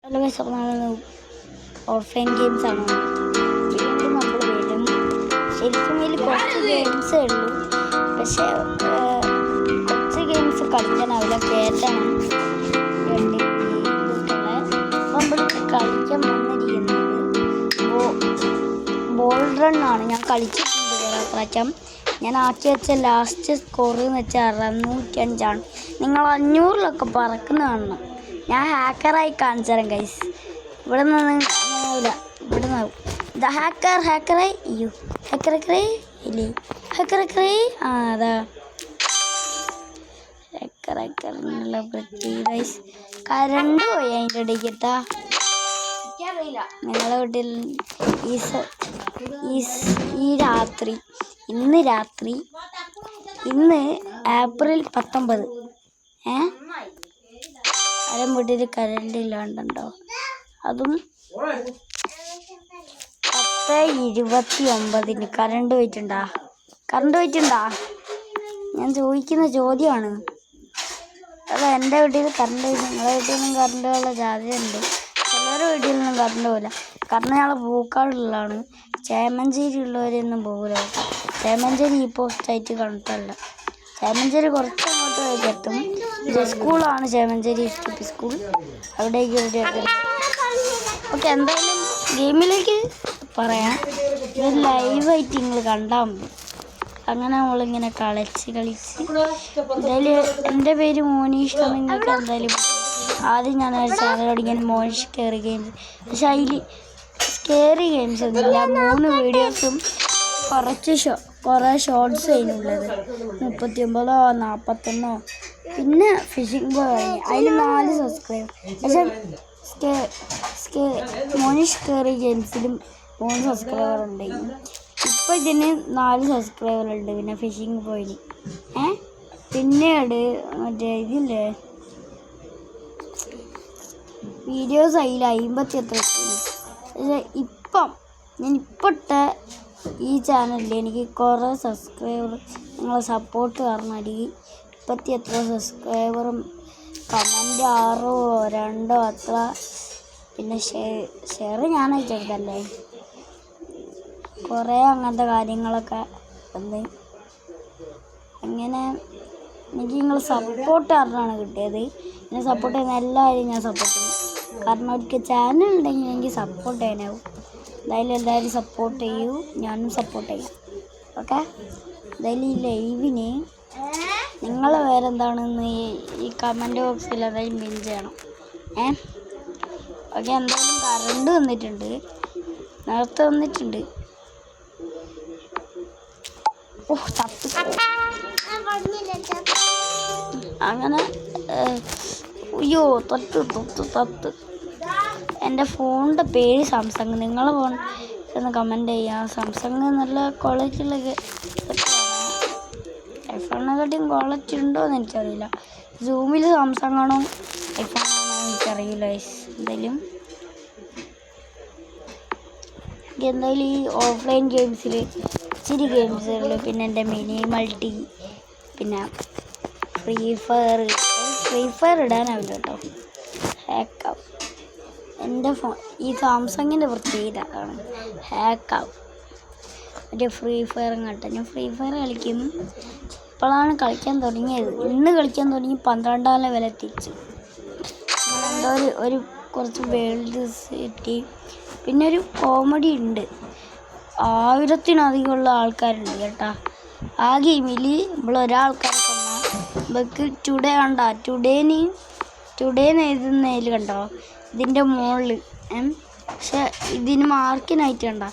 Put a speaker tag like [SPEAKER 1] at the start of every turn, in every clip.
[SPEAKER 1] Hello guys, അപ്പോൾ നമ്മൾ offline games ആണ് വീണ്ടും നമ്മൾ വരും. ശരിക്കും ഇതിൽ കുറച്ച് ഗെയിംസേ ഉള്ളൂ, പക്ഷേ കുറച്ച് ഗെയിംസ് കളിക്കാനാവില്ല, കയറ്റണം. നമ്മൾ കളിക്കാൻ വന്നിരിക്കുന്നത് ബോൾ റണ്ണാണ്. ഞാൻ കളിച്ചിട്ടുണ്ട് കുറേ പ്രാവശ്യം. ഞാൻ ആക്കി വെച്ച ലാസ്റ്റ് സ്കോർ എന്ന് വെച്ചാൽ 605. നിങ്ങൾ 500-ലൊക്കെ പറക്കുന്ന കാണണം. ഞാൻ ഹാക്കറായി കാണിച്ചു തരാം ഗൈസ്. ഇവിടെ നിന്ന് അങ്ങനെയാവില്ല, ഇവിടെ നിന്നാവും. ഇതാ ഹാക്കറായി. അയ്യോ ഹാക്കറേ ഇല്ലേ, ഹാക്കറേ. അതാ ഹാക്കറിനുള്ള പ്രത്യേക ഗൈസ്. കരണ്ട് പോയി അതിൻ്റെ ഇടയ്ക്ക് എത്താ. നിങ്ങളെ വീട്ടിൽ ഇന്ന് ഏപ്രിൽ 19 ആരും വീട്ടിൽ കരണ്ട് ഇല്ലാണ്ടുണ്ടോ? അതും 10:29 കരണ്ട് പോയിട്ടുണ്ടാ? ഞാൻ ചോദിക്കുന്ന ചോദ്യമാണ്. അത് എൻ്റെ വീട്ടിൽ കറണ്ട് പോയി, നിങ്ങളുടെ വീട്ടിൽ നിന്നും കറണ്ട് പോകാനുള്ള സാധ്യതയുണ്ട്. ചിലരുടെ വീട്ടിൽ നിന്നും കറണ്ട് പോകില്ല. കാരണം ഞങ്ങൾ പൂക്കാടുള്ളതാണ്. ചേമഞ്ചേരി ഉള്ളവരൊന്നും പോകില്ല. ചേമഞ്ചേരി ഈ പോസ്റ്റായിട്ട് കണ്ടിട്ടല്ല. ചേമഞ്ചേരി കുറച്ച് അങ്ങോട്ട് എത്തും. സ്കൂളാണ് ചേമഞ്ചേരി STP സ്കൂൾ. അവിടേക്ക് ഓക്കെ. എന്തായാലും ഗെയിമിലേക്ക് പറയാം. ഇത് ലൈവായിട്ട് നിങ്ങൾ കണ്ടാൽ മതി. അങ്ങനെ നമ്മളിങ്ങനെ കളിച്ച് എന്തായാലും എൻ്റെ പേര് മോനീഷ്. നിങ്ങൾക്ക് എന്തായാലും ആദ്യം ഞാൻ ചാനൽ തുടങ്ങിയത് മോനീഷ് കെയറി ഗെയിംസ്. പക്ഷെ അതിൽ സ്കെയറി ഗെയിംസ് ഒന്നുമില്ല. 3 വീഡിയോസും കുറേ ഷോർട്സ് അതിനുള്ളത്. 39 41. പിന്നെ ഫിഷിംഗ് ബോയ് തുടങ്ങി. അതിൽ 4 സബ്സ്ക്രൈബർ. പക്ഷേ മോനീഷ് കെയറി ഗെയിംസിലും 3 സബ്സ്ക്രൈബർ ഉണ്ടായിരുന്നു. ഇപ്പോൾ ഇതിന് 4 സബ്സ്ക്രൈബർ ഉണ്ട്. പിന്നെ ഫിഷിംഗ് ബോയിന് പിന്നീട് മറ്റേ ഇതില്ലേ വീഡിയോസ് അതിൽ 50 എത്ര. പക്ഷേ ഞാൻ ഇപ്പോഴത്തെ ഈ ചാനലിൽ എനിക്ക് കുറേ സബ്സ്ക്രൈബർ നിങ്ങളെ സപ്പോർട്ട് കാരണം 50 എത്ര സബ്സ്ക്രൈബറും കമൻറ്റ് 6 2 അത്ര. പിന്നെ ഷെയർ ഞാൻ അയച്ചെടുത്തല്ലേ. കുറേ അങ്ങനത്തെ കാര്യങ്ങളൊക്കെ വന്ന് അങ്ങനെ എനിക്ക് നിങ്ങൾ സപ്പോർട്ട് കാരണമാണ് കിട്ടിയത്. എന്നെ സപ്പോർട്ട് ചെയ്യുന്ന എല്ലാവരെയും ഞാൻ സപ്പോർട്ട് ചെയ്യും. കാരണം അവർക്ക് ചാനൽ ഉണ്ടെങ്കിൽ എനിക്ക് സപ്പോർട്ട് ചെയ്യാനാവും. എന്തായാലും എല്ലാവരും സപ്പോർട്ട് ചെയ്യൂ, ഞാനും സപ്പോർട്ട് ചെയ്യാം. ഓക്കെ. എന്തായാലും ഈ ലൈവിന് നിങ്ങളെ പേരെന്താണെന്ന് ഈ കമൻറ്റ് ബോക്സിൽ എന്തായാലും പിൻ ചെയ്യണം. ഓക്കെ. എന്തായാലും കറണ്ട് വന്നിട്ടുണ്ട്, നേരത്തെ വന്നിട്ടുണ്ട്. ചത്ത് അങ്ങനെ. അയ്യോ തൊത്ത്. എൻ്റെ ഫോണിൻ്റെ പേര് സാംസങ്. നിങ്ങളെ ഫോൺ എന്ന് കമൻറ്റ് ചെയ്യാം. സാംസങ് നല്ല ക്വാളിറ്റിയുള്ള ഐഫോണിനെക്കാട്ടിയും ക്വാളിറ്റി ഉണ്ടോ എന്ന് എനിക്കറിയില്ല. സൂമിൽ സാംസങ് ആണോ ഐഫോൺ ആണോ എനിക്കറിയില്ല. എന്തായാലും ഈ ഓഫ്ലൈൻ ഗെയിംസിൽ ഇച്ചിരി ഗെയിംസുകൾ, പിന്നെ എൻ്റെ മിനി മൾട്ടി, പിന്നെ ഫ്രീ ഫയർ ഇടാനാവില്ല കേട്ടോ, ഹാക്കാവും. എൻ്റെ ഫോൺ ഈ സാംസങ്ങിൻ്റെ പ്രത്യേകത ആണ്, ഹാക്കാവും. മറ്റേ ഫ്രീ ഫയറും കേട്ടോ. ഞാൻ ഫ്രീ ഫയർ കളിക്കും. ഇപ്പോഴാണ് കളിക്കാൻ തുടങ്ങിയത്. ഇന്ന് കളിക്കാൻ തുടങ്ങി 12 ലെവൽ എത്തിച്ച്. എന്തോ ഒരു കുറച്ച് വേൾഡ് സിറ്റി. പിന്നെ ഒരു കോമഡി ഉണ്ട്. 1000-ലധികമുള്ള ആൾക്കാരുണ്ട് കേട്ടോ ആ ഗെയിമിൽ. നമ്മൾ ഒരാൾക്കാരെ കൊന്നാൽ നമുക്ക് ടുഡേ കണ്ട ടുഡേന്ന് എഴുതുന്നതിൽ കണ്ടോ ഇതിൻ്റെ മുകളിൽ. പക്ഷെ ഇതിന് മാർക്കിനായിട്ട് കണ്ട.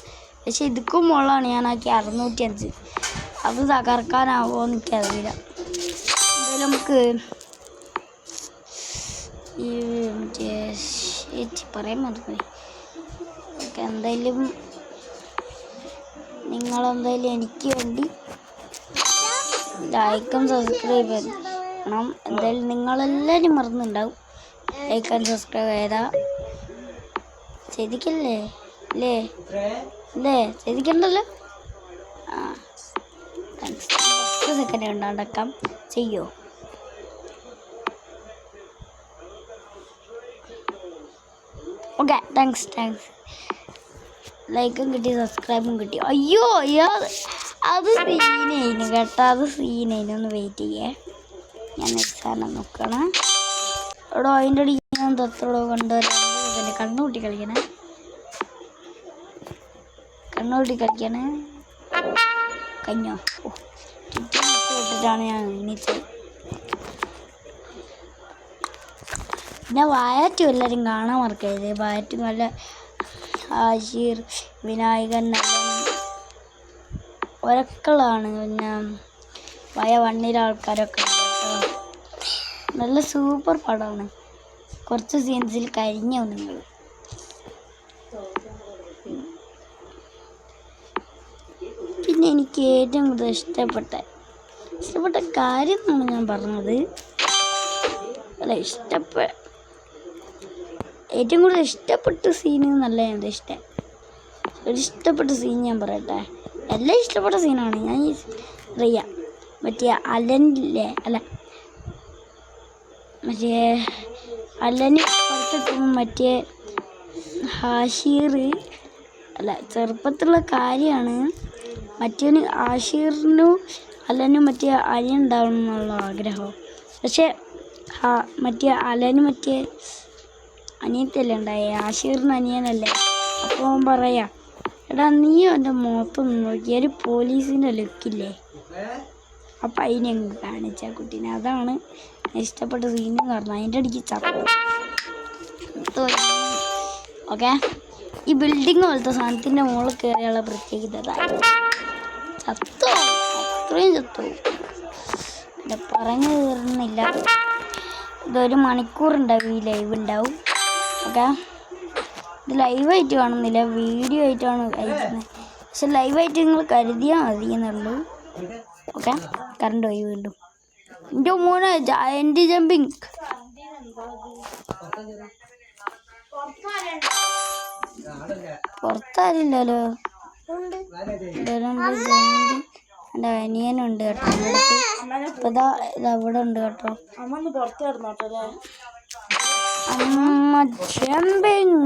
[SPEAKER 1] പക്ഷെ ഇതൊക്കും മുകളിലാണ് ഞാനാക്കി 605. അത് തകർക്കാനാവുമോ എന്ന് എനിക്കറിയില്ല. എന്തായാലും നമുക്ക് ഈ പറയാൻ മറന്നു. ഓക്കെ. എന്തായാലും നിങ്ങളെന്തായാലും എനിക്ക് വേണ്ടി ലൈക്കും സബ്സ്ക്രൈബ് ചെയ്യണം. എന്തായാലും നിങ്ങളെല്ലാവരും മറന്നുണ്ടാവും ലൈക്ക് ആൻഡ് സബ്സ്ക്രൈബ് ചെയ്താൽ. ചെയ്തിക്കല്ലേ അല്ലേ ചെയ്തിക്കണ്ടല്ലോ. താങ്ക്സ്. 10 സെക്കൻഡ് കണ്ടാണ്ടക്കാം ചെയ്യോ. Okay thanks. ലൈക്കും കിട്ടി, സബ്സ്ക്രൈബും കിട്ടി. അയ്യോ അത് സീനായിരുന്നു കേട്ടോ, അത് സീനായിരുന്നു. ഒന്ന് വെയിറ്റ് ചെയ്യേ, ഞാൻ സാധനം നോക്കണം. എടോ അതിൻ്റെ അടി ഞാൻ തത്തോടോ കൊണ്ടുവരാൻ പിന്നെ കണ്ണുകൂട്ടി കളിക്കണേ കഴിഞ്ഞോ. ഇട്ടിട്ടാണ് ഞാൻ എണീച്ചത്. പിന്നെ വായറ്റും എല്ലാവരും കാണാൻ മറക്കരുത്. വായറ്റും നല്ല ആശീർ, വിനായകൻ, നല്ല ഒരക്കളാണ്. പിന്നെ വയ വണ്ണിലെ ആൾക്കാരൊക്കെ നല്ല സൂപ്പർ പടമാണ്. കുറച്ച് സീൻസിൽ കരിഞ്ഞോ നിങ്ങൾ. പിന്നെ എനിക്ക് ഏറ്റവും കൂടുതൽ ഇഷ്ടപ്പെട്ട കാര്യം എന്നാണ് ഞാൻ പറഞ്ഞത്. അല്ല ഏറ്റവും കൂടുതൽ ഇഷ്ടപ്പെട്ട സീന് നല്ല ഇഷ്ടപ്പെട്ട സീൻ ഞാൻ പറയട്ടെ. എല്ലാം ഇഷ്ടപ്പെട്ട സീനാണ്. ഞാൻ അറിയാം മറ്റേ അലനില്ലേ, അലന് പുറത്തെത്തുമ്പോൾ മറ്റേ ആഷീർ ചെറുപ്പത്തിലുള്ള കാര്യമാണ്. മറ്റേന് ആഷീറിനും അലനും മറ്റേ അനിയൻ ഉണ്ടാവണം എന്നുള്ള ആഗ്രഹം. പക്ഷെ മറ്റേ അലന് മറ്റേ അനിയത്തല്ലേ ഉണ്ടായേ, ആഷീറിന് അനിയനല്ലേ. അപ്പോൾ അവൻ പറയാ, എടാ നീ എൻ്റെ മുഖത്തൊന്ന് നോക്കി, ഒരു പോലീസിൻ്റെ ലുക്കില്ലേ. അപ്പം അതിനെങ്ങ് കാണിച്ച കുട്ടീനെ. അതാണ് ഇഷ്ടപ്പെട്ട സീൻ എന്ന് പറഞ്ഞാൽ. അതിൻ്റെ അടിക്ക് ചത്തു. ഓക്കെ, ഈ ബിൽഡിങ് പോലത്തെ സാധനത്തിൻ്റെ മുകളിൽ കയറിയുള്ള പ്രത്യേകത ചത്തു, അത്രയും ചത്തു. പിന്നെ പറഞ്ഞു തീർന്നില്ല. ഇതൊരു മണിക്കൂറുണ്ടാവും ഈ ലൈവ് ഉണ്ടാവും. ഓക്കെ, ഇത് ലൈവായിട്ട് കാണുന്നില്ല, വീഡിയോ ആയിട്ടാണ് അയക്കുന്നത്. പക്ഷെ ലൈവായിട്ട് നിങ്ങൾ കരുതിയാൽ മതി എന്നുള്ളൂ. ഓക്കെ, കറണ്ട് പോയി വീണ്ടും. എൻ്റെ മോനെ ജയന്റ് ജമ്പിങ്. പുറത്താരില്ലല്ലോ. എൻ്റെ അനിയനുണ്ട് കേട്ടോ. ഇപ്പം ഇതാ അവിടെ ഉണ്ട് കേട്ടോ. അമ്മ ജമ്പിങ്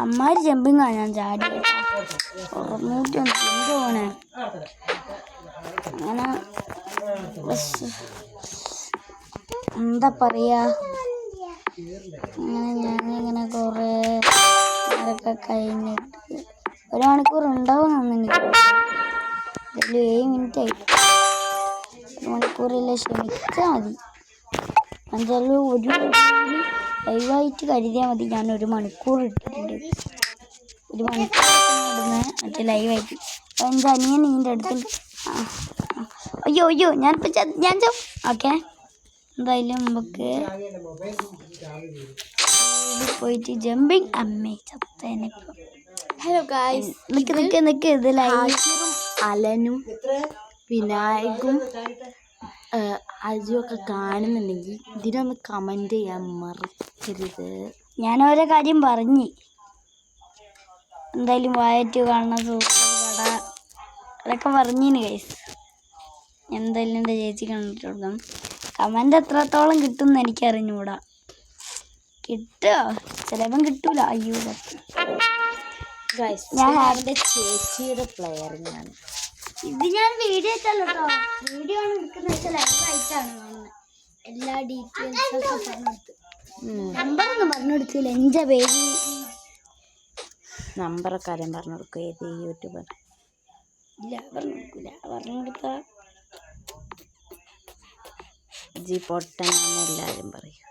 [SPEAKER 1] അമ്മാര് ജമ്പിങ്ങാണ് ഞാൻ ചാടി. 601 പോണേ. അങ്ങനെ എന്താ പറയാ, അങ്ങനെ ഞാനിങ്ങനെ കുറേ നേരമൊക്കെ കഴിഞ്ഞിട്ട് 1 മണിക്കൂർ ഉണ്ടാവുമെന്നാണ് എനിക്ക്. 7 മിനിറ്റ് ആയി. 1 മണിക്കൂറില്ല, ക്ഷമിച്ചാൽ മതി. എന്തായാലും ഒരു ലൈവായിട്ട് കരുതിയാൽ മതി. ഞാൻ 1 മണിക്കൂർ ഇട്ടിട്ടുണ്ട്. 1 മണിക്കൂർ ഇടുന്നത് മറ്റേ ലൈവായിട്ട്. അപ്പോൾ എൻ്റെ അനിയൻ ഇതിൻ്റെ അടുത്ത് അയ്യോ ഞാൻ ഓക്കെ. എന്തായാലും നമുക്ക് പോയിട്ട് ജമ്പിങ് അമ്മേ ചത്തേനിപ്പം. ഹലോ ഗായ്സ്, നിക്ക് ഇതിലായി അലനും വിനായകും അജുവൊക്കെ കാണുന്നുണ്ടെങ്കിൽ ഇതിനൊന്ന് കമൻറ്റ് ചെയ്യാൻ മറക്കരുത്. ഞാനോരോ കാര്യം പറഞ്ഞ്. എന്തായാലും വായറ്റ് കാണുന്ന സൂപ്പർ പട അതൊക്കെ പറഞ്ഞിന് ഗൈസ്. എന്തായാലും എൻ്റെ ചേച്ചി കണ്ടിട്ട് കൊടുക്കാം. കമൻ്റ് എത്രത്തോളം കിട്ടുമെന്ന് എനിക്കറിഞ്ഞൂടാ. കിട്ടുമോ? ചിലപ്പം കിട്ടൂല. അയ്യോ, ഞാൻ എൻ്റെ ചേച്ചിയുടെ പ്ലെയറിനാണ് ഇത്. ഞാൻ വീഡിയോ ഇട്ടല്ലോ കേട്ടോ. വീഡിയോ ആണ് എടുക്കുന്നത് വെച്ചാൽ ലൈവായിട്ടാണ് കാണുന്നത്. എല്ലാ ഡീറ്റെയിൽസൊക്കെ പറഞ്ഞെടുത്ത്. നമ്പറൊന്നും പറഞ്ഞെടുത്തില്ല. എൻ്റെ പേര് നമ്പറൊക്കെ ആരും പറഞ്ഞു കൊടുക്കും. ഏത് യൂട്യൂബർ ഇല്ല പറഞ്ഞെടുക്കില്ല. പറഞ്ഞെടുത്ത ജി പൊട്ടനാന്ന് എല്ലാവരും പറയും.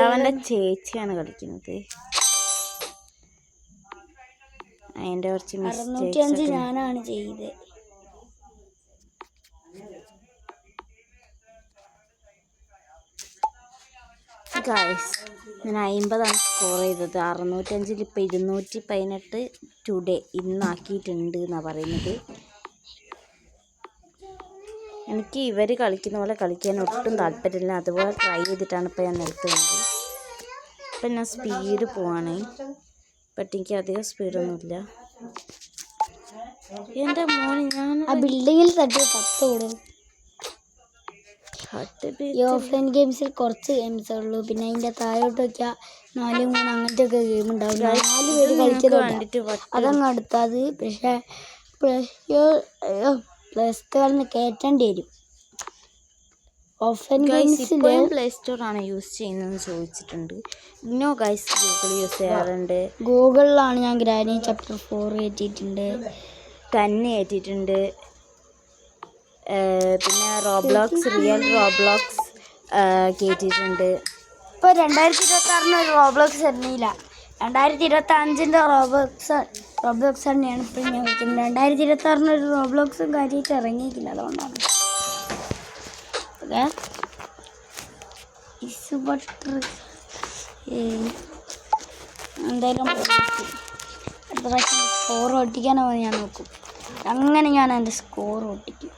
[SPEAKER 1] അവൻ്റെ ചേച്ചിയാണ് കളിക്കുന്നത്. അതിൻ്റെ കുറച്ച് 605 ഞാനാണ് ചെയ്തത്. ഗായ്സ്, ഞാൻ 50ആണ് സ്കോർ ചെയ്തത്. 605 ഇപ്പോൾ 218 ടുഡേ ഇന്നാക്കിയിട്ടുണ്ട് എന്നാണ് പറയുന്നത്. എനിക്ക് ഇവർ കളിക്കുന്ന പോലെ കളിക്കാൻ ഒട്ടും താല്പര്യമില്ല. അതുപോലെ ട്രൈ ചെയ്തിട്ടാണ് ഇപ്പോൾ ഞാൻ നിർത്തുന്നത്. ഇപ്പം ഞാൻ സ്പീഡ് പോവാണ്. ബട്ട് എനിക്ക് അധികം സ്പീഡൊന്നുമില്ല. എൻ്റെ മോന് ഞാൻ ആ ബിൽഡിങ്ങിൽ തട്ടി 10 കൊടുക്കും. ഈ ഓഫ്ലൈൻ ഗെയിംസിൽ കുറച്ച് ഗെയിംസേ ഉള്ളൂ. പിന്നെ അതിൻ്റെ താഴോട്ട് നോക്കിയാൽ 4, 3 അങ്ങനത്തെ ഒക്കെ ഗെയിം ഉണ്ടാവും. 4 പേര് കളിക്കുന്നുണ്ട്. അതങ്ങ് അടുത്തത്. പക്ഷേ പ്ലസ് സ്റ്റോറിന് കയറ്റേണ്ടി വരും. ഓഫ്ലൈൻ ഗെയിംസിൽ
[SPEAKER 2] പ്ലേ സ്റ്റോർ ആണ് യൂസ് ചെയ്യുന്നതെന്ന് ചോദിച്ചിട്ടുണ്ട്. ഇന്നോ ഗൈസ് ഗൂഗിൾ യൂസ് ചെയ്യാറുണ്ട്.
[SPEAKER 1] ഗൂഗിളിലാണ് ഞാൻ ഗ്രാനി ചാപ്റ്റർ 4 കയറ്റിയിട്ടുണ്ട്,
[SPEAKER 2] 10 കയറ്റിയിട്ടുണ്ട്. പിന്നെ റോബ്ലോക്സ് റോബ്ലോക്സ് കയറ്റിയിട്ടുണ്ട്.
[SPEAKER 1] ഇപ്പോൾ 2026 ഒരു റോബ്ലോക്സ് വരുന്നില്ല. 2025 റോബ്ലോക്സ് തന്നെയാണ് ഇപ്പോൾ ഞാൻ വയ്ക്കുന്നത്. 2026 ഒരു റോബ്ലോക്സും കാര്യമായിട്ട് ഇറങ്ങിയിട്ടില്ല. അതുകൊണ്ടാണ് എന്തായാലും അടുത്ത പ്രാവശ്യം സ്കോർ ഒട്ടിക്കാനോ ഞാൻ നോക്കും. അങ്ങനെ ഞാൻ എൻ്റെ സ്കോർ ഒട്ടിക്കും.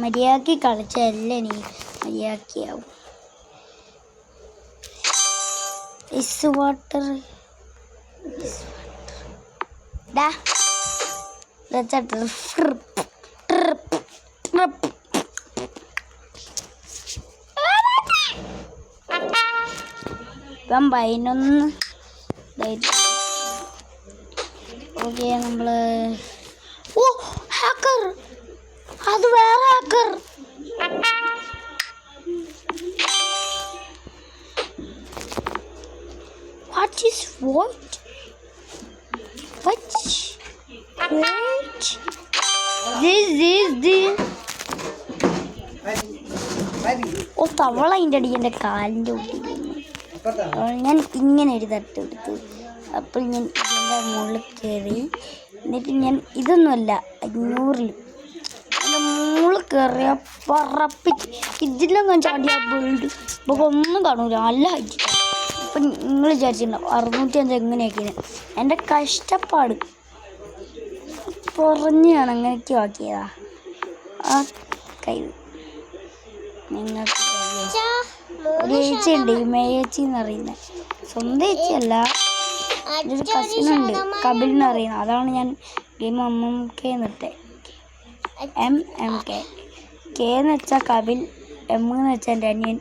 [SPEAKER 1] മര്യാദക്ക് കളിച്ചല്ലേ നീ മര്യാദക്കാവും. ഐസ് വാട്ടർ ഇപ്പം 11 ഓക്കെ. നമ്മൾ ഹാക്കർ, അത് വേറെ hacker. What is what? What? Wait. This is the. ഓ തവള അതിൻ്റെ അടി എൻ്റെ കാലിൻ്റെ ഒട്ടിക്കുന്നു. ഞാൻ ഇങ്ങനെ ഒരു തട്ടെടുത്തു. അപ്പോൾ ഞാൻ ഇതിൻ്റെ മുകളിൽ കയറി. എന്നിട്ട് ഞാൻ ഇതൊന്നുമല്ല 500 എൻ്റെ മുകളിൽ കയറിയ പറപ്പിച്ച് ഇതിലെങ്ങാൻ ചാടിയാൽ ബിൽഡ് ഇപ്പോൾ ഒന്നും കാണൂല. നല്ല ഹൈറ്റ്. അപ്പം നിങ്ങൾ വിചാരിച്ചിട്ടുണ്ടാവും 605 എങ്ങനെയൊക്കെയാണ്. എൻ്റെ കഷ്ടപ്പാട് പറഞ്ഞാണ് അങ്ങനെയൊക്കെ ആക്കിയതാ. ആ കൈ നിങ്ങൾക്ക് ഒരു ചേച്ചിയുണ്ട്, മേയേച്ചി എന്നറിയുന്നത്. സ്വന്തം ചേച്ചിയല്ല, ഒരു കസിനുണ്ട് കപിൽ എന്നറിയുന്നത്. അതാണ് ഞാൻ ഗെയിം MMK എന്നിട്ടെ. MMK. K എന്ന് വെച്ചാൽ കപിൽ, M എന്ന് വെച്ചാൽ എൻ്റെ അനിയൻ,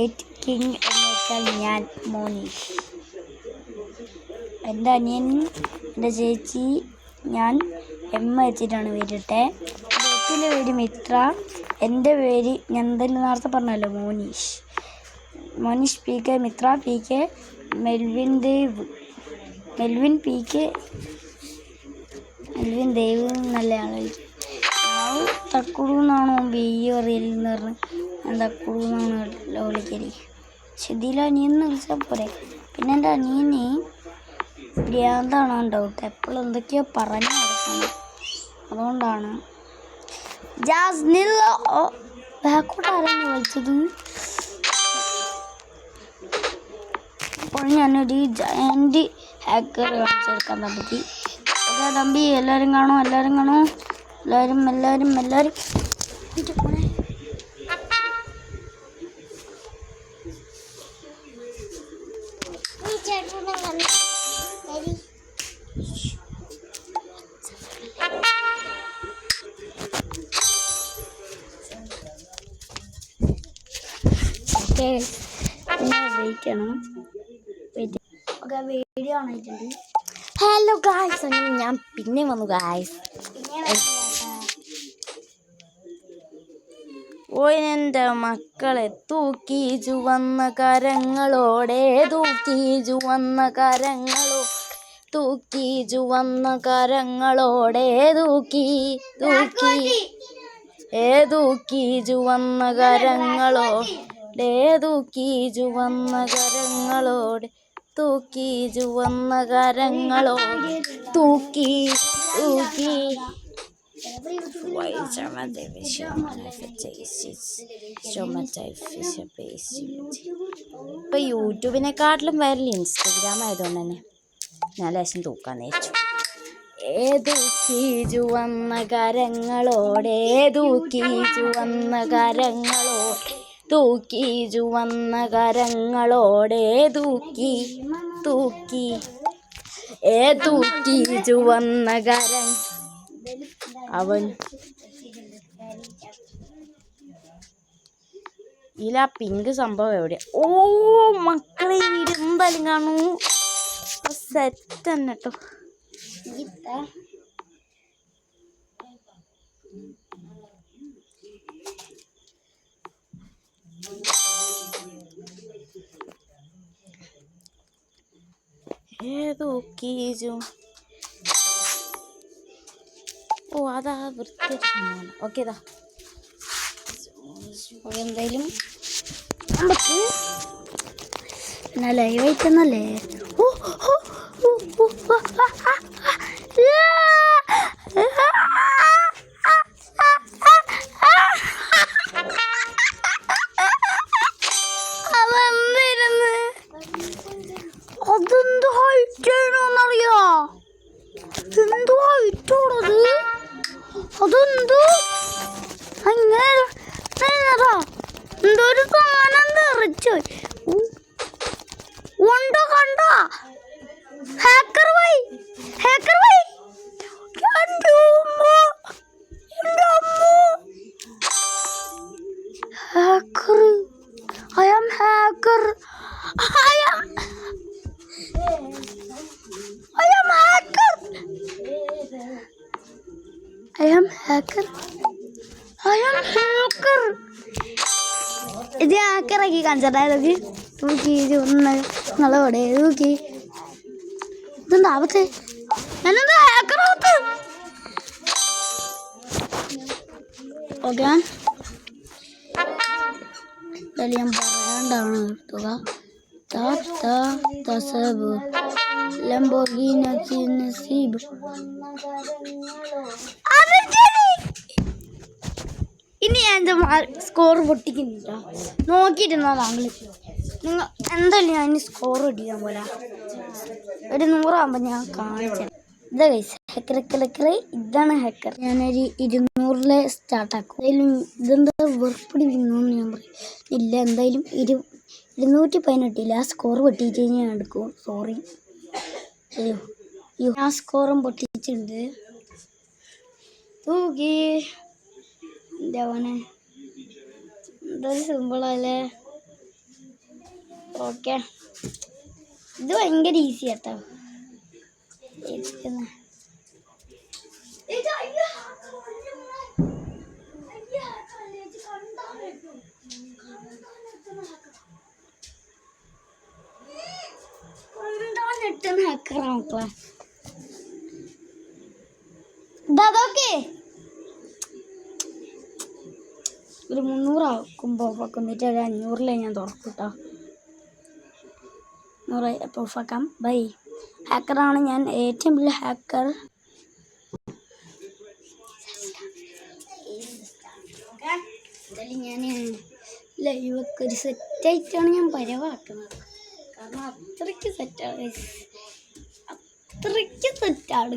[SPEAKER 1] 8 കിങ് എന്ന് വെച്ചാൽ ഞാൻ മോനീഷ്. എൻ്റെ അനിയൻ, എൻ്റെ ചേച്ചി, ഞാൻ M വെച്ചിട്ടാണ് പേരിട്ടെ. ചേച്ചിയുടെ പേര് മിത്ര, എൻ്റെ പേര് ഞാൻ എന്തായാലും നേരത്തെ പറഞ്ഞല്ലോ Monish. Monish PK, Mithra PK, Melvin Dev, Melvin PK, Melvin Dev നല്ല ആളായിരിക്കും. ആൾ തക്കുടു എന്നാണോ അറിയില്ലെന്ന് പറഞ്ഞ് ഞാൻ തക്കുടു എന്നാണ് വിളിക്കല്. പക്ഷെ ഇതിലും അനിയന്ന് വിളിച്ചാൽ പോരെ. പിന്നെ എൻ്റെ അനിയന് ഭ്രാന്താണോ ഡൗട്ട്, എപ്പോഴും എന്തൊക്കെയോ പറഞ്ഞു നടക്കണം. അതുകൊണ്ടാണ് ബാക്കോട്ട് ആരാണ് വിളിച്ചത്. അപ്പോൾ ഞാനൊരു ജയൻറ്റ് ഹാക്കർ കാണിച്ചെടുക്കാൻ തമ്പി. ഓക്കെ തമ്പി, എല്ലാവരും കാണും, എല്ലാവരും കാണും, എല്ലാവരും ഓക്കെ. പിന്നെ വെയിറ്റ് ചെയ്യണം. ഓക്കെ, വീഡിയോ ആണിട്ടുണ്ട്.
[SPEAKER 2] ഹലോ ഗായ്സ്, അങ്ങനെ ഞാൻ പിന്നെ വന്നു ഗായ്സ്. ഓ എൻ്റെ മക്കളെ, തൂക്കി ചുവന്ന കരങ്ങളോടെ, തൂക്കി ചുവന്ന കരങ്ങളോ, തൂക്കി ചുവന്ന കരങ്ങളോടെ, തൂക്കി തൂക്കി തൂക്കി ചുവന്ന കരങ്ങളോടെ, തൂക്കി ചുവന്ന കരങ്ങളോടെ, തൂക്കി ചുവന്ന കരങ്ങളോടെ, തൂക്കി തൂക്കി. ഇപ്പൊ യൂട്യൂബിനെക്കാട്ടിലും വരല് ഇൻസ്റ്റഗ്രാം ആയതുകൊണ്ട് തന്നെ ഞാൻ ലേശം തൂക്കാൻ നേരിച്ചു. തൂക്കി ചുവന്ന കരങ്ങളോടെ, തൂക്കി ചുവന്ന കരങ്ങളോടെ, തൂക്കി ചുവന്ന കരങ്ങളോടെ, തൂക്കി തൂക്കി തൂക്കി ചുവന്ന കരങ്ങൾ. അവൻ ഇതിലാ പിങ്ക് സംഭവം എവിടെയാ? ഓ മക്കളെ, വീട് എന്തായാലും കാണൂ. സെറ്റ് തന്നെ കേട്ടോ. ഏതോ കേജോ. ഓ അതാ വൃത്തിയാണ്. ഓക്കെ ഇതാ
[SPEAKER 1] എന്തായാലും നമുക്ക് പിന്നെ ലൈവായിട്ടെന്നല്ലേ. അതെന്ത് ഹൈറ്റാണോന്നറിയോ? എന്തോ ഹൈറ്റോടത്. അതെന്തോ അങ്ങനെ എന്തോ ഒരു സാധനം തെറിച്ചു ഉണ്ടോ? കണ്ടോ? Hacker why hacker why hacker. I am hacker. I am hacker. I am hacker. I am hacker. ഇത് ഹാക്കറാക്കി കാണിച്ചതായത് തൂക്കി. ഇത് ഒന്ന് നിങ്ങളവിടെ തൂക്കി. ഇതെന്താ ആവത്തെ? ഞാനെന്താ ഹാക്കറാവത്ത്? ഓക്കെ, ഞാൻ പറയാണ്ടാണ് തുക. ഇനി ഞാൻ സ്കോർ പൊട്ടിക്കുന്നില്ല, നോക്കിയിരുന്നോ താങ്കൾ. നിങ്ങൾ എന്തായാലും ഞാൻ ഇനി സ്കോർ പൊട്ടിക്കാൻ പോലെ ഒരു 100 ഞാൻ കാണിച്ചത്. ഇതാ ഗൈസ് ഹാക്കർ. ഇതാണ് ഹാക്കർ. ഞാനൊരു 200 സ്റ്റാർട്ടാക്കും. എന്തായാലും ഇതെന്താ വെറുപ്പിടി തിന്നോന്ന് ഞാൻ പറയും ഇല്ല. എന്തായാലും 218 ആ സ്കോർ പൊട്ടിച്ച് ഞാൻ എടുക്കും. സോറി. അയ്യോ ആ സ്കോറും പൊട്ടിച്ചിട്ടുണ്ട്. തൂക്കി എന്താ പോനെ, എന്തൊരു സിമ്പിളല്ലേ. ഓക്കെ, ഇത് ഭയങ്കര ഈസി കേട്ടോ. ഹാക്കറാ ഇതൊക്കെ ഒരു 300 ആക്കുമ്പോൾ എന്നിട്ട് ഒരു 500 ഞാൻ തുറക്കും കേട്ടോ. 100 പ്രൂഫാക്കാം. ബൈ. ഹാക്കറാണ് ഞാൻ, ഏറ്റവും വലിയ ഹാക്കർ. എന്തായാലും ഞാൻ ലൈവൊക്കെ ഒരു സെറ്റായിട്ടാണ് ഞാൻ പരവാക്കുന്നത്. കാരണം അത്രയ്ക്ക് സെറ്റാണ്, അത്രയ്ക്ക് സെറ്റാണ്.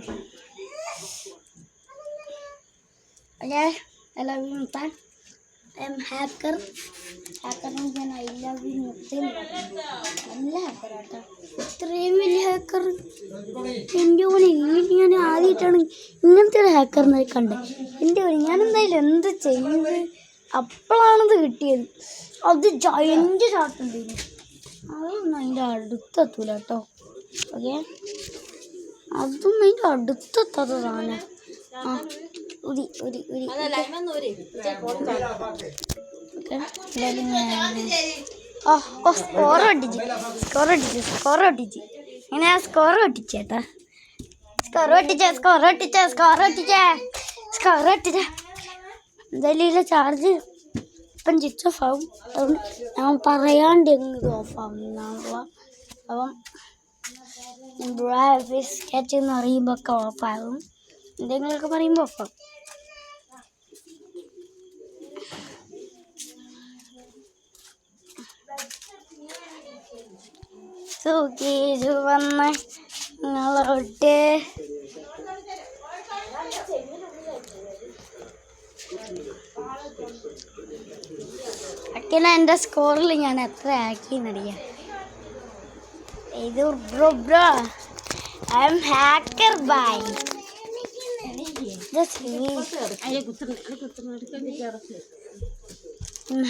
[SPEAKER 1] ഓക്കെ, ഐ ലവ് യു മുത്താൻ. I am hacker. ഹാക്കറിന് ഞാൻ ഐ ലവ് യു മുത്തേന്ന് പറയും. നല്ല ഹാക്കറാട്ടോ, ഇത്രയും വലിയ ഹാക്കർ. എൻ്റെ പോലെ ഞാൻ ആദ്യമായിട്ടാണ് ഇങ്ങനത്തെ ഒരു ഹാക്കറിനെ കണ്ടത്. എൻ്റെ പോലെ ഞാൻ എന്തായാലും എന്ത് ചെയ്യുന്നത് അപ്പോഴാണത് കിട്ടിയത്. അത് ജയൻ്റ് ചാട്ടുണ്ടായിരുന്നു, അതൊന്നും അതിൻ്റെ അടുത്തെത്തൂല കേട്ടോ. ഓക്കെ, അതൊന്നും അതിൻ്റെ അടുത്തെത്താത്ത സാധനം. ആ ഉരി ഉരി ഉരി. സ്കോർ ഒട്ടിച്ച് ഇങ്ങനെ സ്കോർ ഒട്ടിച്ചേട്ടാ. സ്കോർ ഒട്ടിച്ച എന്തായാലും ചാർജ് ഇപ്പം സ്വിച്ച് ഓഫ് ആവും. അതുകൊണ്ട് ഞാൻ പറയാണ്ട് എങ്ങനെ ഓഫ് ആവുന്ന. അപ്പം സ്കെച്ച് എന്ന് പറയുമ്പോൾ ഒക്കെ ഓഫാകും, എന്തെങ്കിലുമൊക്കെ പറയുമ്പോൾ ഓഫാകും. വന്ന് നിങ്ങളോട്ട് അക്കിന എൻ്റെ സ്കോറിൽ ഞാൻ എത്ര ആക്കിയെന്നറിയാം. ഇത് bro I am hacker bye.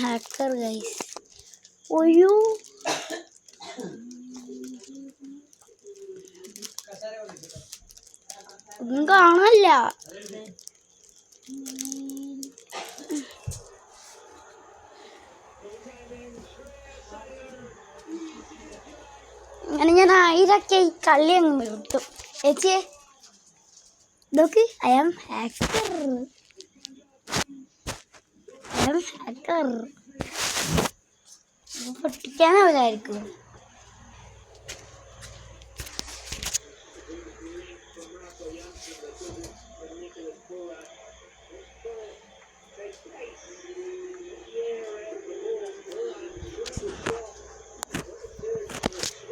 [SPEAKER 1] Hacker guys. ഒയ്യോ ഒന്നും കാണാനില്ല. അങ്ങനെ ഞാൻ 1000 ഈ കളി അങ്ങ് വിട്ടു. ചേച്ചിയെ നോക്ക്, ഐ ആം ഹാക്കർ. പൊട്ടിക്കാനാവില്ലായിരിക്കും.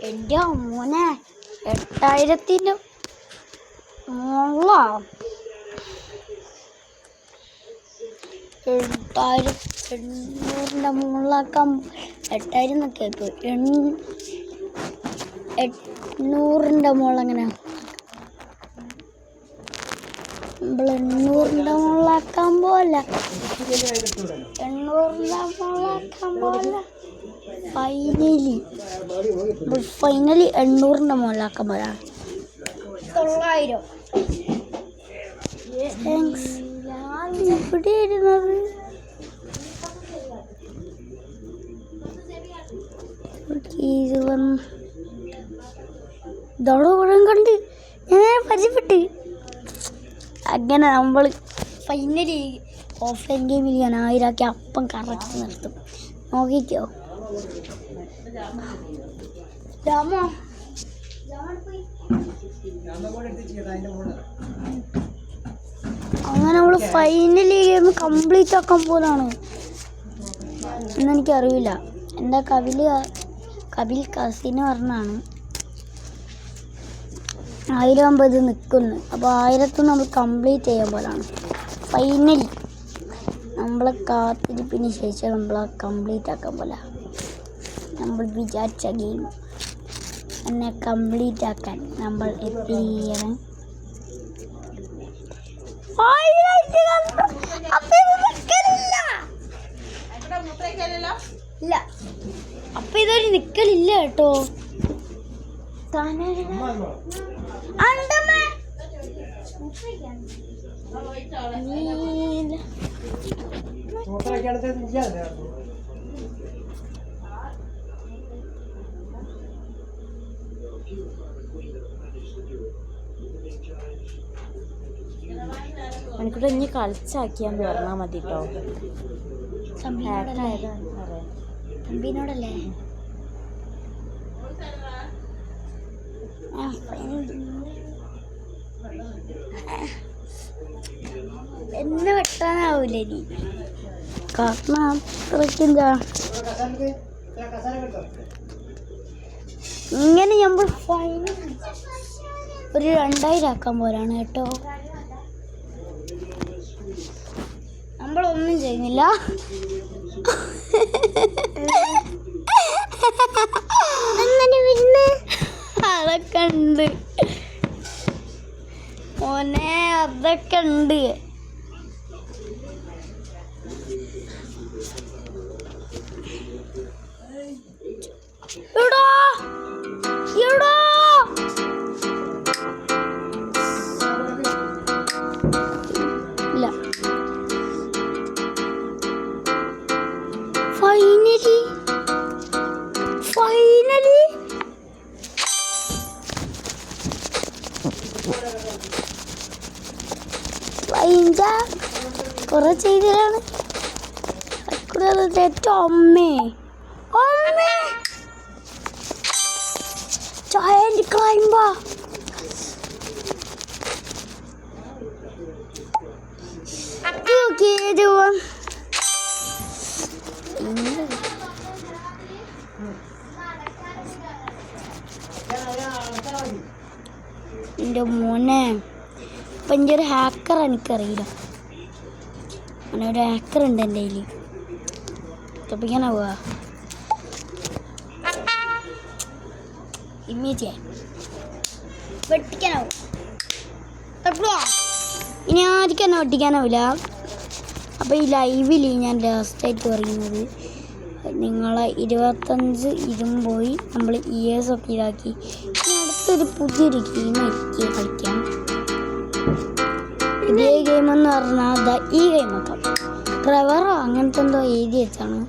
[SPEAKER 1] എൻ്റെ മോനെ 8000 മുകളിലാണ്. 800 മുകളിലാക്കാം. 8000 എന്നൊക്കെ ഇപ്പോൾ 800 മുകളെങ്ങനെ നമ്മൾ 800 മുകളിലാക്കാൻ പോലെ 800 മുകളിലാക്കാൻ പോലെ ഫൈനലി 800 മുകളിലാക്കാൻ പോലാണ്. 900. എവിടെ ഇരുന്നത്? ഇതോടെ കണ്ട് ഞാൻ പരിചയപ്പെട്ട്. അങ്ങനെ നമ്മൾ ഫൈനലി ഓഫ്ലൈൻ ഗെയിമിൽ ഞാൻ 1000 ആക്കി അപ്പം കറക്റ്റ് നിർത്തും. നോക്കിക്കോ രാമോ. അങ്ങനെ നമ്മൾ ഫൈനലി ഗെയിം കംപ്ലീറ്റ് ആക്കാൻ പോലാണ് എന്നെനിക്കറിയില്ല. എൻ്റെ കപിൽ കസിന് പറഞ്ഞാണ് 1000 ആകുമ്പോൾ ഇത് നിൽക്കുന്നു. അപ്പോൾ 1000 നമ്മൾ കംപ്ലീറ്റ് ചെയ്യാൻ പോലാണ്. ഫൈനലി നമ്മളെ കാത്തിരിപ്പിന് ശേഷം നമ്മൾ കംപ്ലീറ്റ് ആക്കാൻ പോലെ. നമ്മൾ വിചാരിച്ച ഗെയിം എന്നെ കംപ്ലീറ്റ് ആക്കാൻ നമ്മൾ എത്തിയിരിക്കണം. ഇല്ല, അപ്പൊ ഇതൊരു നിക്കലില്ല കേട്ടോ.
[SPEAKER 2] എനിക്കിവിടെ ഇനി കളിച്ചാക്കിയാന്ന് പറഞ്ഞാൽ മതി കേട്ടോ.
[SPEAKER 1] തമ്പിനോടല്ലേ? എന്നെ വെട്ടാനാവൂല ഇനി, കാരണം അത്രയ്ക്കെന്താ. ഇങ്ങനെ നമ്മൾ ഫൈനൽ ഒരു 2000 ആക്കാൻ പോലാണ് കേട്ടോ. നമ്മളൊന്നും ചെയ്യുന്നില്ല. അതൊക്കെ ഉണ്ട് മോനെ, അതൊക്കെ ഉണ്ട്. എടാ എടാ ഇല്ല. ഫൈനലി കുറെ ചെയ്തതാണ്. അമ്മേ giant climber. Okay, do one. എൻ്റെ മോനെ, ഇപ്പം എൻ്റെ ഒരു ഹാക്കർ എനിക്കറിയില്ല. അങ്ങനെ ഒരു ഹാക്കർ ഉണ്ട് എൻ്റെ കയ്യിൽ. തപ്പിക്കാനാവുക ഇമേജ് വെട്ടിക്കാനാവും. ഇനി ആർക്കും തന്നെ വെട്ടിക്കാനാവില്ല. അപ്പോൾ ഈ ലൈവിൽ ഞാൻ ലാസ്റ്റായിട്ട് പറയുന്നത്, നിങ്ങളെ 25 ഇതും പോയി നമ്മൾ ഇയേഴ്സൊക്കെ ഇതാക്കി അടുത്തൊരു പുതിയൊരു ഗെയിം കളിക്കാം. ഇതേ ഗെയിമെന്ന് പറഞ്ഞാൽ ഈ ഗെയിമൊക്കെ ട്രെവറോ അങ്ങനത്തെ എന്തോ എഴുതി വെച്ചാണ്,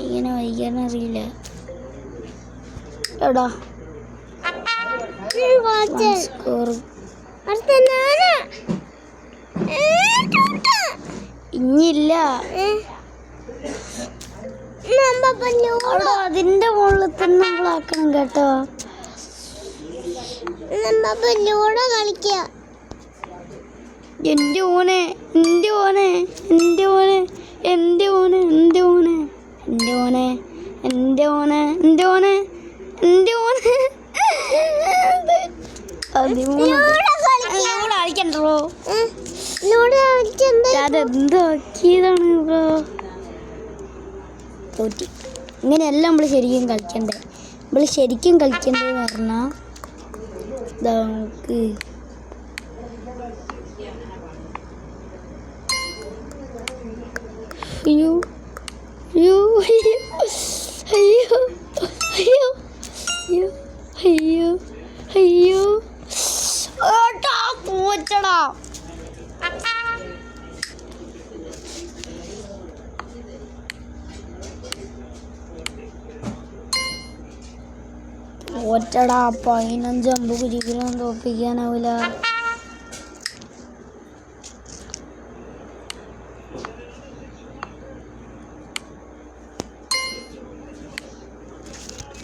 [SPEAKER 1] ഇങ്ങനെ വൈകാനറിയില്ല. എടാ സ്കോർ ഇനിയില്ല. അതിന്റെ മുകളിൽ തന്നെ നമ്മളാക്കണം കേട്ടോ. എന്റെ ഓനെ എന്റെ ഓനെ എന്റെ ഓനെ എന്റെ ഓനെ എന്റെ ഓനെ എന്റെ ഓനെ എന്റെ ഓനെ എന്റെ ഓനെ എന്റെ ഓനെ കളിക്കണ്ടോ? അതെന്താക്കിയതാണ് ബ്രോ? തോറ്റി. ഇങ്ങനെയല്ല നമ്മൾ ശരിക്കും കളിക്കണ്ടേ. നമ്മൾ ശരിക്കും കളിക്കേണ്ടതെന്ന് പറഞ്ഞാൽ നമുക്ക് അയ്യോ അയ്യോ അയ്യോ അയ്യോ അയ്യോ അയ്യോ അയ്യോ തോറ്റടാ. തോറ്റടാ. 15 അമ്പ് ഒരിക്കലും തോപ്പിക്കാനാവില്ല.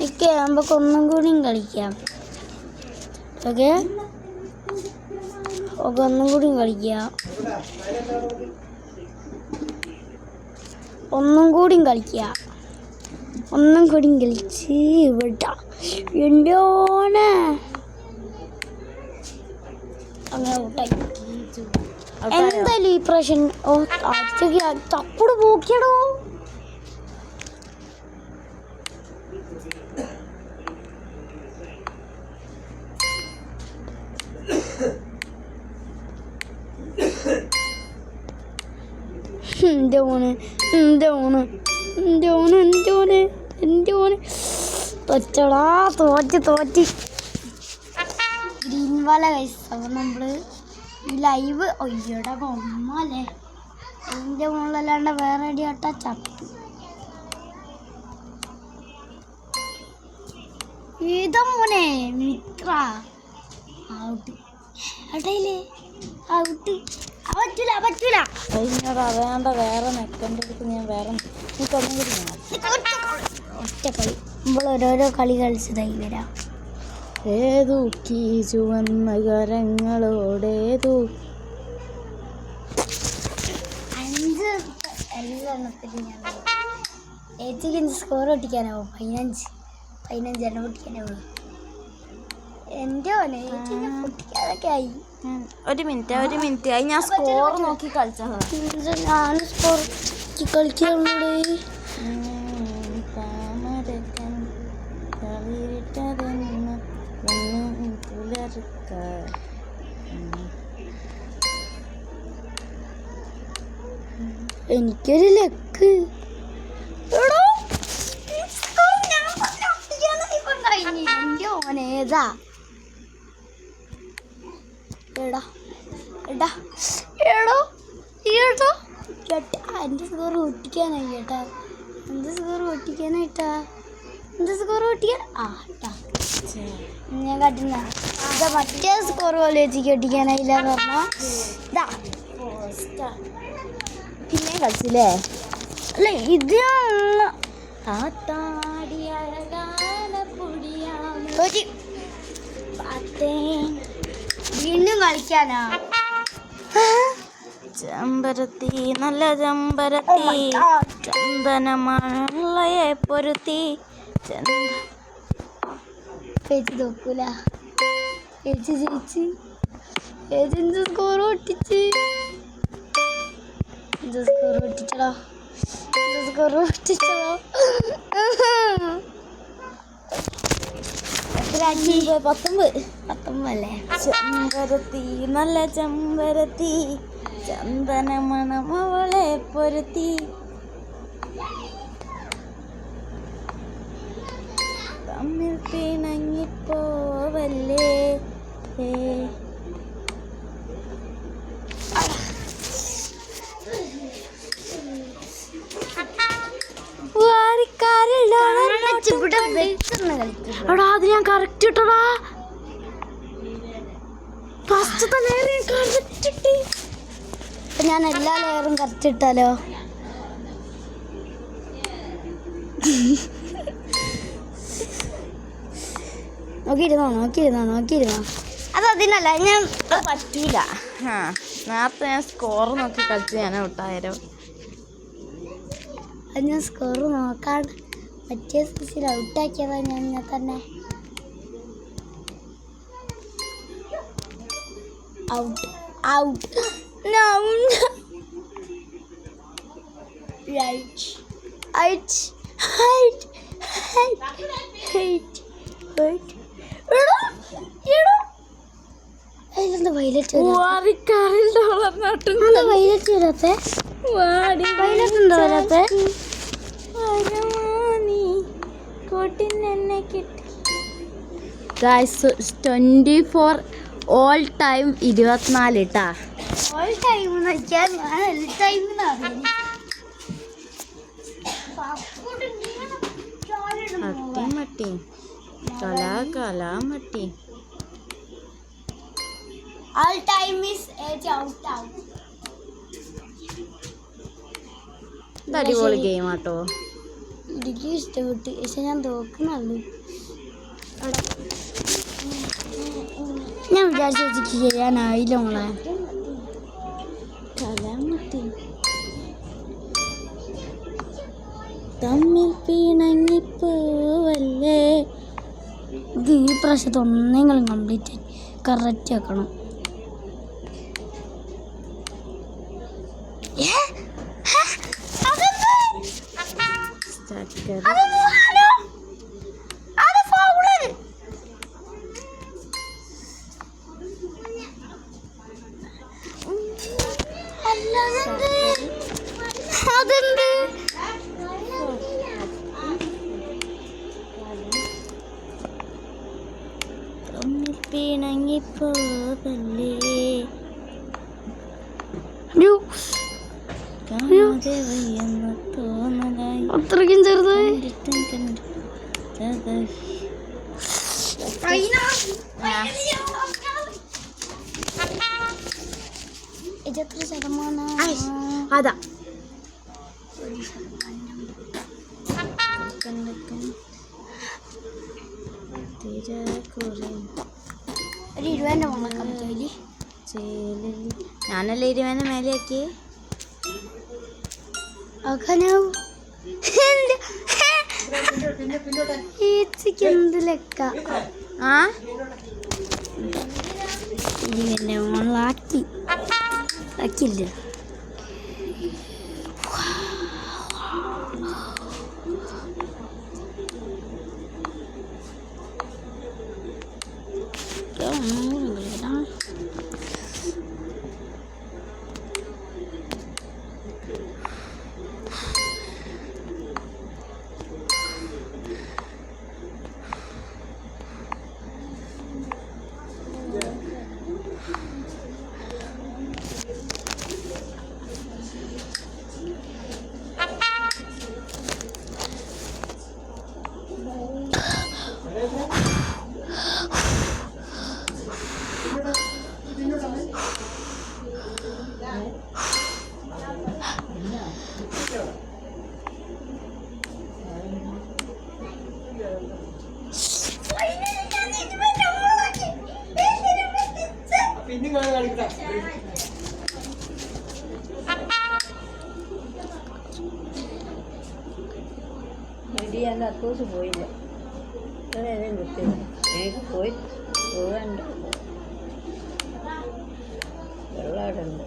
[SPEAKER 1] ഓക്കെ, നമുക്ക് ഒന്നും കൂടിയും കളിക്കാം. ഓക്കെ ഓക്കെ, ഒന്നും കൂടിയും കളിക്കാം. ഒന്നും കൂടിയും കളിക്കാം. ഒന്നും കൂടിയും കളിച്ച് വിടാം. എന്തോനെ അങ്ങനെ ഔട്ടായി. എന്തായാലും ഈ പ്രാവശ്യം തപ്പുട് പോക്കിയടോ. എൻ്റെ മോനെ എൻ്റെ മോനെ എൻ്റെ മോനെ എൻ്റെ മോനെ എൻ്റെ മോനെ തോറ്റടാ. തോറ്റ് ഗ്രീൻ വാല കൈസ്. അപ്പോൾ നമ്മൾ ഈ ലൈവ് ഒയ്യടാ കൊമ്മല്ലേ എൻ്റെ മുകളിലല്ലാണ്ട് വേറെ അടിയാട്ടാ ചത്തു. ഏതാ മോനെ മിത്ര ഔട്ട്. എടയില്ലേ ഔട്ട്. പറ്റൂല പറ്റൂല.
[SPEAKER 2] അറിയാണ്ട വേറെ നെക്കൻ്റെ ഞാൻ വേറെ
[SPEAKER 1] ഒറ്റ കളി നമ്മൾ ഓരോരോ കളി കളിച്ചതായി വരാം.
[SPEAKER 2] ഏതു ചുവന്ന കരങ്ങളോടേതു
[SPEAKER 1] 5 എല്ലാത്തിലും ഞാൻ ചേച്ചിക്ക് സ്കോർ പൊട്ടിക്കാനാവും. 15 എണ്ണം പൊട്ടിക്കാനാവുള്ളൂ. എൻ്റെ മോനെ പൊട്ടിക്കാതൊക്കെ ആയി.
[SPEAKER 2] ഒരു മിനിറ്റ് ആയി. ഞാൻ സ്കോർ നോക്കി കളിച്ചതാണ്.
[SPEAKER 1] ഞാൻ സ്കോർ കളിക്കാനുള്ളൂ. എനിക്കൊരു ലക്ക്. എൻ്റെ ഓനേതാ എടാ എടാ എടോ ഏട്ടോ ചേട്ടാ. എൻ്റെ സ്കോർ പൊട്ടിക്കാനായി കേട്ടാ. എൻ്റെ സ്കോർ പൊട്ടിക്കാനായിട്ടാ. എൻ്റെ സ്കോർ പൊട്ടിക്കാൻ കേട്ടാ ഞാൻ കാട്ടുന്ന ഇതാ. മറ്റേ സ്കോർ പോലെ വെച്ചിക്ക് പൊട്ടിക്കാനായില്ല എന്ന് പറഞ്ഞാൽ ഇതാ
[SPEAKER 2] പിന്നെ കളിച്ചില്ലേ?
[SPEAKER 1] അല്ല ഇത് വീണ്ടും കളിക്കാനാ.
[SPEAKER 2] ചെമ്പരത്തി നല്ല ചെമ്പരത്തി ചന്ദനമഴയെ പൊരുത്തി.
[SPEAKER 1] ചേച്ചി നോക്കൂല. ചേച്ചി ചേച്ചി ഏജൻസ് സ്കോർ പൊട്ടിച്ച്. സ്കോർ പൊട്ടിച്ചടാ. സ്കോർ പൊട്ടിച്ചടാ. 19 അല്ലേ?
[SPEAKER 2] ചെമ്പരത്തി നല്ല ചെമ്പരത്തി ചന്ദന മണം അവളെ പൊരുത്തി തമ്മിൽ പിണങ്ങിപ്പോവല്ലേ എടാ അത് ഞാൻ കറക്റ്റ് ഇട്ടടാ ഫസ്റ്റത്തെ ലെയർ കറക്റ്റ് ഇട്ടി.
[SPEAKER 1] ഞാൻ എല്ലാ ലെയറും കറക്റ്റ് ഇട്ടാലോ? നോക്കിയിരുന്നോ അത് അതിനല്ല ഞാൻ
[SPEAKER 2] പറ്റൂല. നേരത്തെ ഞാൻ സ്കോർ നോക്കി കളിച്ച് ഞാൻ ഔട്ടായാലോ.
[SPEAKER 1] അത് ഞാൻ സ്കോർ നോക്കാണ്ട് പറ്റിയ സ്ഥിതിയിൽ ഔട്ടാക്കിയതാ ഞാൻ തന്നെ. ഔട്ട് വൈലറ്റ് വരാത്തെ
[SPEAKER 2] ഗൈസ് 24 ഓൾ ടൈം 24 ട്ടാ.
[SPEAKER 1] ഓൾ ടൈം ഞാൻ ടൈം
[SPEAKER 2] മട്ടി കലാമട്ടി.
[SPEAKER 1] All time is age out.
[SPEAKER 2] അടിപൊളി ഗെയിം ആട്ടോ.
[SPEAKER 1] എനിക്ക് ഇഷ്ടപ്പെട്ടു. പക്ഷെ ഞാൻ തോക്കുന്നുള്ളൂ. ഞാൻ വിചാരിച്ചു ചെയ്യാനായില്ല മോളെ.
[SPEAKER 2] കലാമട്ടി തമ്മിൽ പിണങ്ങിപ്പോവല്ലേ.
[SPEAKER 1] ഇത് ഈ പ്രാവശ്യത്തെ ഒന്നെങ്കിലും കംപ്ലീറ്റ് കറക്റ്റ് ആക്കണം.
[SPEAKER 2] പിണങ്ങിപ്പോവല്ലേ
[SPEAKER 1] അത്രയ്ക്കും ചെറുതായി. ഇതെത്ര ശതമാനം?
[SPEAKER 2] അതാ
[SPEAKER 1] ഒരു 20 മുളക്കാൻ പറ്റില്ല.
[SPEAKER 2] ഞാനല്ലേ 20 മേലെയാക്കി.
[SPEAKER 1] എന്ത് ലെക്ക
[SPEAKER 2] ആ
[SPEAKER 1] ആക്കിയില്ല.
[SPEAKER 2] അക്കോസ് പോയില്ല. എനിക്ക് പോയി പോകാണ്ട് വെള്ളമുണ്ട്.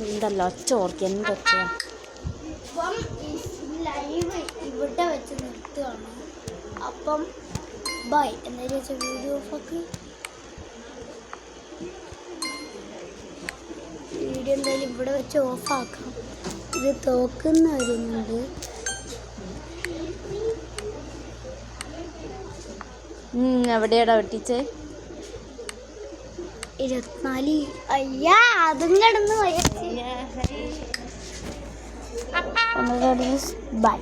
[SPEAKER 2] എന്തല്ലോ ഒച്ച ഓർക്കി എന്തൊക്കെയാ.
[SPEAKER 1] ലൈവ് ഇവിടെ വെച്ച് നിർത്തുകയാണ്. അപ്പം ബൈ. എന്താ വീഡിയോ ഓഫാക്ക്. വീഡിയോ എന്തായാലും ഇവിടെ വെച്ച് ഓഫാക്കാം. ഇത് തോക്കുന്ന വരുന്നുണ്ട്.
[SPEAKER 2] എവിടെയാടാ വെട്ടിച്ചേ?
[SPEAKER 1] 24. അയ്യാ അതും കിടന്ന് ബൈ.